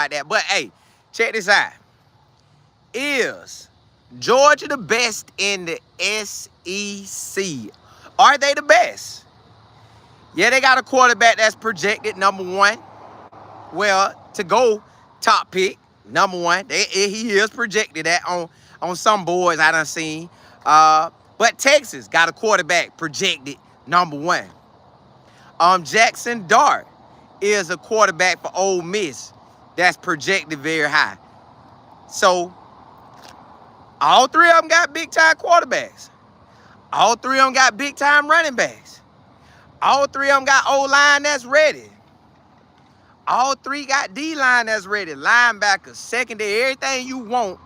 about that. But hey, check this out. Is Georgia the best in the SEC? Are they the best? Yeah, they got a quarterback that's projected #1. Well, to go top pick, #1. He is projected that on some boards I done seen. But Texas got a quarterback projected #1. Jackson Dart is a quarterback for Ole Miss that's projected very high. So all three of them got big-time quarterbacks. All three of them got big-time running backs. All three of them got O-line that's ready. All three got D-line that's ready. Linebackers, secondary, everything you want,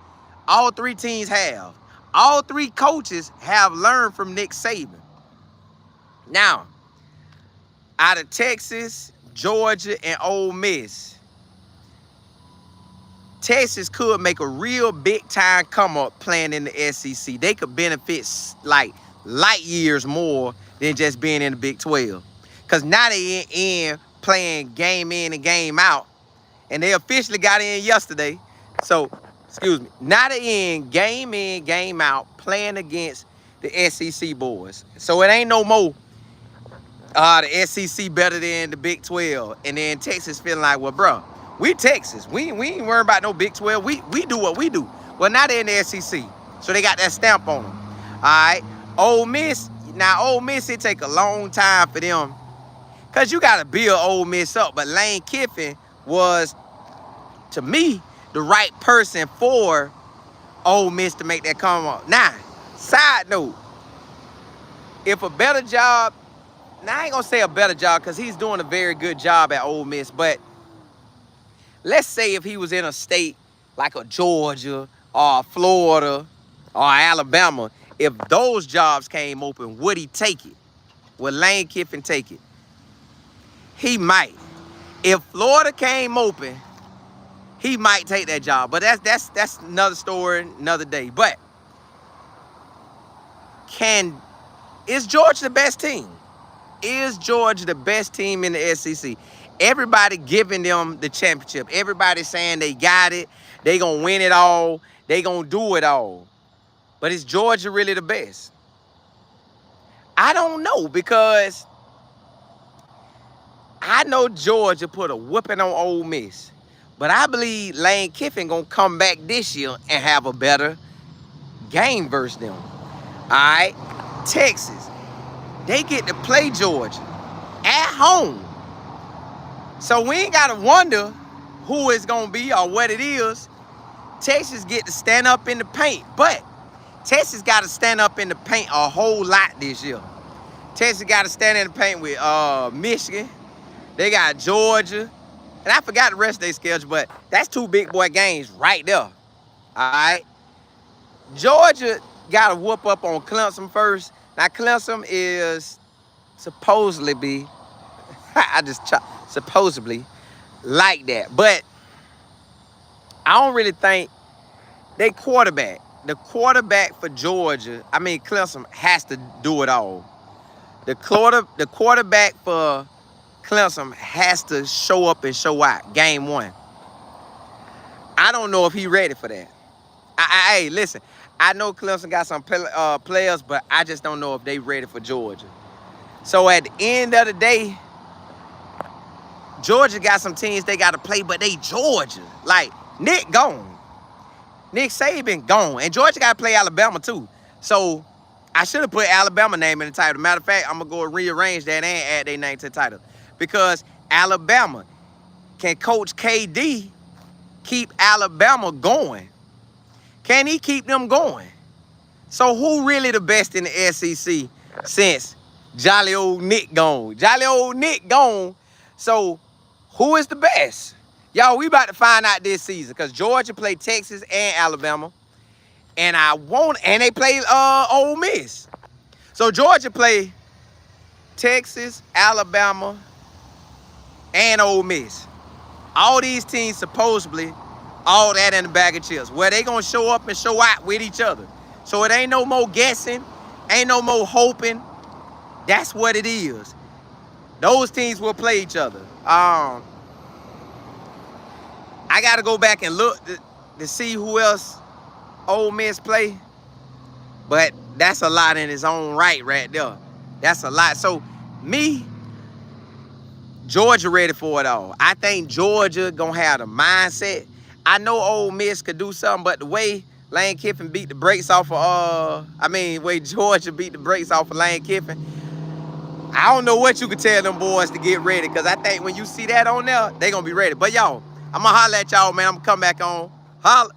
all three teams have. All three coaches have learned from Nick Saban. Now, out of Texas, Georgia, and Ole Miss, Texas could make a real big-time come-up playing in the SEC. They could benefit like light years more than just being in the Big 12. Because now they in playing game in and game out. And they officially got in yesterday. So, excuse me. Now they in, game out, playing against the SEC boys. So it ain't no more the SEC better than the Big 12. And then Texas feeling like, well, bro, we Texas. We ain't worried about no Big 12. We do what we do. Well, now they're in the SEC. So they got that stamp on them. All right. Ole Miss. Now, Ole Miss, it take a long time for them. Because you got to build Ole Miss up. But Lane Kiffin was, to me, the right person for Ole Miss to make that come up. Now, side note, if a better job, now I ain't going to say a better job because he's doing a very good job at Ole Miss. But let's say if he was in a state like a Georgia or Florida or Alabama, if those jobs came open, would he take it? Would Lane Kiffin take it? He might. If Florida came open, he might take that job. But that's another story, another day. But is Georgia the best team? Is Georgia the best team in the SEC? Everybody giving them the championship. Everybody saying they got it. They going to win it all. They going to do it all. But is Georgia really the best? I don't know, because I know Georgia put a whooping on Ole Miss. But I believe Lane Kiffin going to come back this year and have a better game versus them. All right? Texas, they get to play Georgia at home. So we ain't got to wonder who it's going to be or what it is. Texas get to stand up in the paint. But Texas got to stand up in the paint a whole lot this year. Texas got to stand in the paint with Michigan. They got Georgia. And I forgot the rest of their schedule, but that's two big boy games right there. All right? Georgia got to whoop up on Clemson first. Now, Clemson is supposedly supposedly like that. But I don't really think they quarterback. The quarterback for Georgia, Clemson, has to do it all. The quarterback for Clemson has to show up and show out game one. I don't know if he's ready for that. Hey, listen, I know Clemson got some players, but I just don't know if they ready for Georgia. So at the end of the day, Georgia got some teams they got to play, but they Georgia. Like, Nick gone. Nick Saban gone. And Georgia got to play Alabama, too. So I should have put Alabama name in the title. Matter of fact, I'm going to go rearrange that and add their name to the title. Because Alabama, can Coach KD keep Alabama going? Can he keep them going? So who really the best in the SEC since jolly old Nick gone? Jolly old Nick gone. So who is the best? Y'all, we about to find out this season because Georgia played Texas and Alabama. And they play Ole Miss. So Georgia play Texas, Alabama, and Ole Miss. All these teams supposedly, all that in the bag of chips. Where they gonna show up and show out with each other. So it ain't no more guessing, ain't no more hoping. That's what it is. Those teams will play each other. I got to go back and look to see who else Ole Miss play. But that's a lot in its own right there. That's a lot. So, me, Georgia ready for it all. I think Georgia going to have the mindset. I know Ole Miss could do something, but the way Lane Kiffin beat the brakes off of, way Georgia beat the brakes off of Lane Kiffin, I don't know what you could tell them boys to get ready, because I think when you see that on there, they going to be ready. But, y'all, I'm going to holler at y'all, man. I'm going to come back on. Holla.